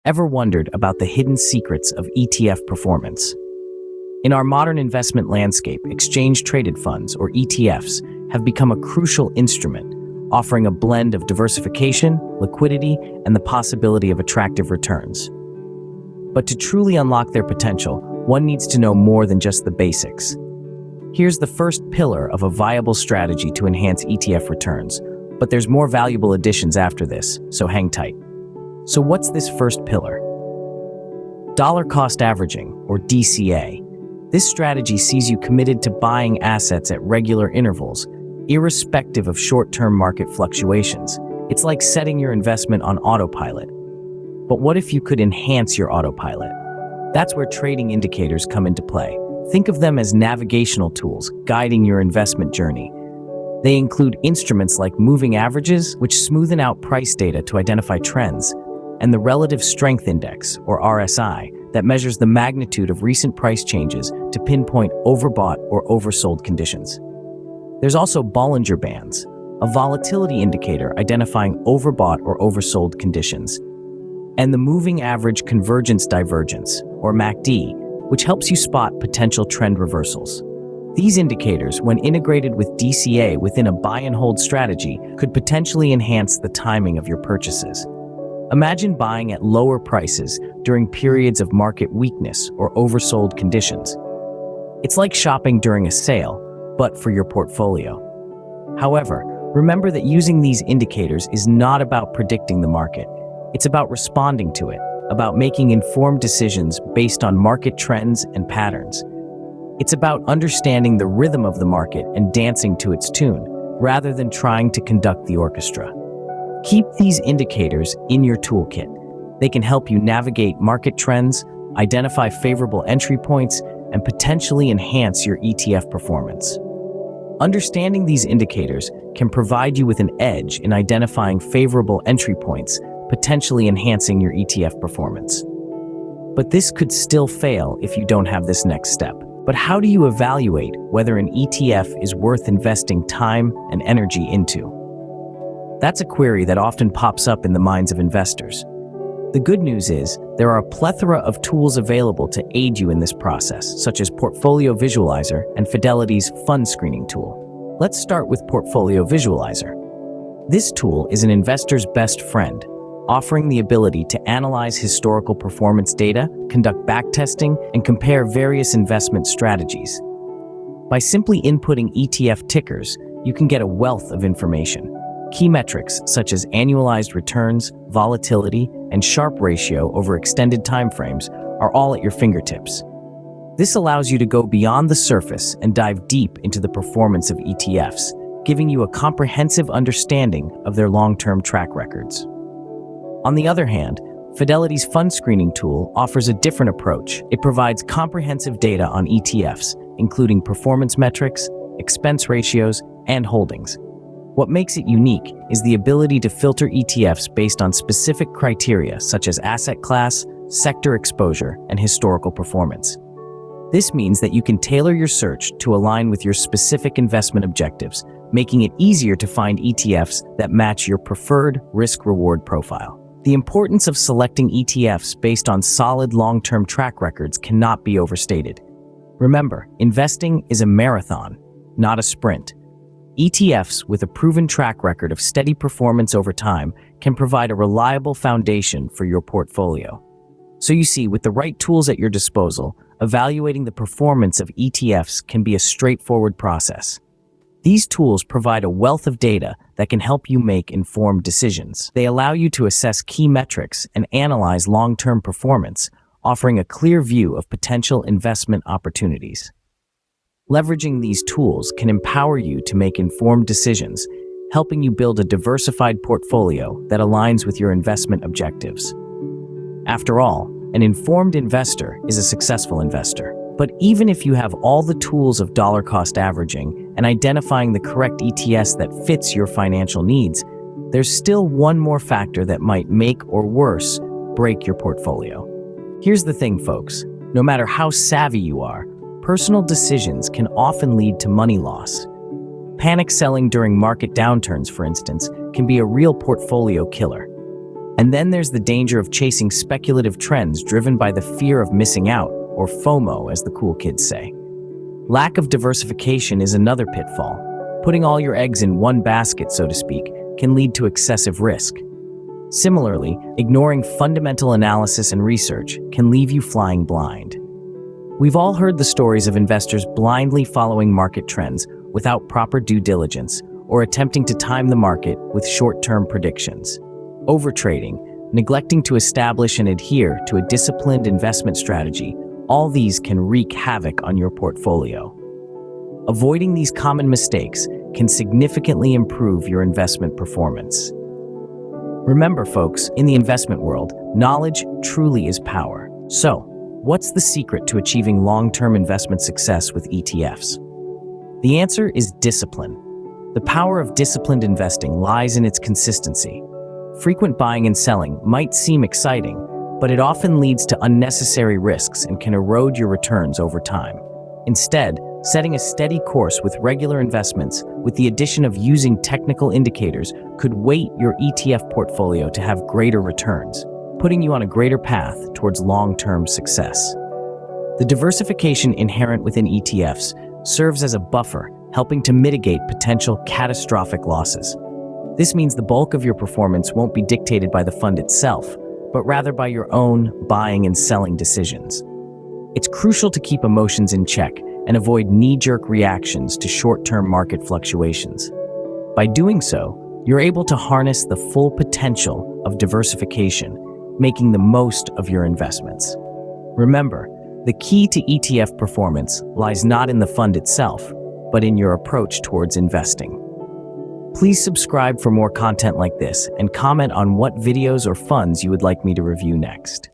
Ever wondered about the hidden secrets of ETF performance? In our modern investment landscape, exchange-traded funds, or ETFs, have become a crucial instrument, offering a blend of diversification, liquidity, and the possibility of attractive returns. But to truly unlock their potential, one needs to know more than just the basics. Here's the first pillar of a viable strategy to enhance ETF returns, but there's more valuable additions after this, so hang tight. So what's this first pillar? Dollar cost averaging, or DCA. This strategy sees you committed to buying assets at regular intervals, irrespective of short-term market fluctuations. It's like setting your investment on autopilot. But what if you could enhance your autopilot? That's where trading indicators come into play. Think of them as navigational tools guiding your investment journey. They include instruments like moving averages, which smoothen out price data to identify trends, and the Relative Strength Index, or RSI, that measures the magnitude of recent price changes to pinpoint overbought or oversold conditions. There's also Bollinger Bands, a volatility indicator identifying overbought or oversold conditions, and the Moving Average Convergence Divergence, or MACD, which helps you spot potential trend reversals. These indicators, when integrated with DCA within a buy-and-hold strategy, could potentially enhance the timing of your purchases. Imagine buying at lower prices during periods of market weakness or oversold conditions. It's like shopping during a sale, but for your portfolio. However, remember that using these indicators is not about predicting the market. It's about responding to it, about making informed decisions based on market trends and patterns. It's about understanding the rhythm of the market and dancing to its tune, rather than trying to conduct the orchestra. Keep these indicators in your toolkit. They can help you navigate market trends, identify favorable entry points, and potentially enhance your ETF performance. Understanding these indicators can provide you with an edge in identifying favorable entry points, potentially enhancing your ETF performance. But this could still fail if you don't have this next step. But how do you evaluate whether an ETF is worth investing time and energy into? That's a query that often pops up in the minds of investors. The good news is, there are a plethora of tools available to aid you in this process, such as Portfolio Visualizer and Fidelity's Fund Screening tool. Let's start with Portfolio Visualizer. This tool is an investor's best friend, offering the ability to analyze historical performance data, conduct backtesting, and compare various investment strategies. By simply inputting ETF tickers, you can get a wealth of information. Key metrics such as annualized returns, volatility, and Sharpe ratio over extended timeframes are all at your fingertips. This allows you to go beyond the surface and dive deep into the performance of ETFs, giving you a comprehensive understanding of their long-term track records. On the other hand, Fidelity's Fund Screening tool offers a different approach. It provides comprehensive data on ETFs, including performance metrics, expense ratios, and holdings. What makes it unique is the ability to filter ETFs based on specific criteria such as asset class, sector exposure, and historical performance. This means that you can tailor your search to align with your specific investment objectives, making it easier to find ETFs that match your preferred risk-reward profile. The importance of selecting ETFs based on solid long-term track records cannot be overstated. Remember, investing is a marathon, not a sprint. ETFs with a proven track record of steady performance over time can provide a reliable foundation for your portfolio. So you see, with the right tools at your disposal, evaluating the performance of ETFs can be a straightforward process. These tools provide a wealth of data that can help you make informed decisions. They allow you to assess key metrics and analyze long-term performance, offering a clear view of potential investment opportunities. Leveraging these tools can empower you to make informed decisions, helping you build a diversified portfolio that aligns with your investment objectives. After all, an informed investor is a successful investor. But even if you have all the tools of dollar cost averaging and identifying the correct ETFs that fits your financial needs, there's still one more factor that might make or worse break your portfolio. Here's the thing, folks. No matter how savvy you are, personal decisions can often lead to money loss. Panic selling during market downturns, for instance, can be a real portfolio killer. And then there's the danger of chasing speculative trends driven by the fear of missing out, or FOMO, as the cool kids say. Lack of diversification is another pitfall. Putting all your eggs in one basket, so to speak, can lead to excessive risk. Similarly, ignoring fundamental analysis and research can leave you flying blind. We've all heard the stories of investors blindly following market trends without proper due diligence or attempting to time the market with short-term predictions. Overtrading, neglecting to establish and adhere to a disciplined investment strategy, all these can wreak havoc on your portfolio. Avoiding these common mistakes can significantly improve your investment performance. Remember, folks, in the investment world, knowledge truly is power. So, what's the secret to achieving long-term investment success with ETFs? The answer is discipline. The power of disciplined investing lies in its consistency. Frequent buying and selling might seem exciting, but it often leads to unnecessary risks and can erode your returns over time. Instead, setting a steady course with regular investments, with the addition of using technical indicators, could weight your ETF portfolio to have greater returns, putting you on a greater path towards long-term success. The diversification inherent within ETFs serves as a buffer, helping to mitigate potential catastrophic losses. This means the bulk of your performance won't be dictated by the fund itself, but rather by your own buying and selling decisions. It's crucial to keep emotions in check and avoid knee-jerk reactions to short-term market fluctuations. By doing so, you're able to harness the full potential of diversification, making the most of your investments. Remember, the key to ETF performance lies not in the fund itself, but in your approach towards investing. Please subscribe for more content like this and comment on what videos or funds you would like me to review next.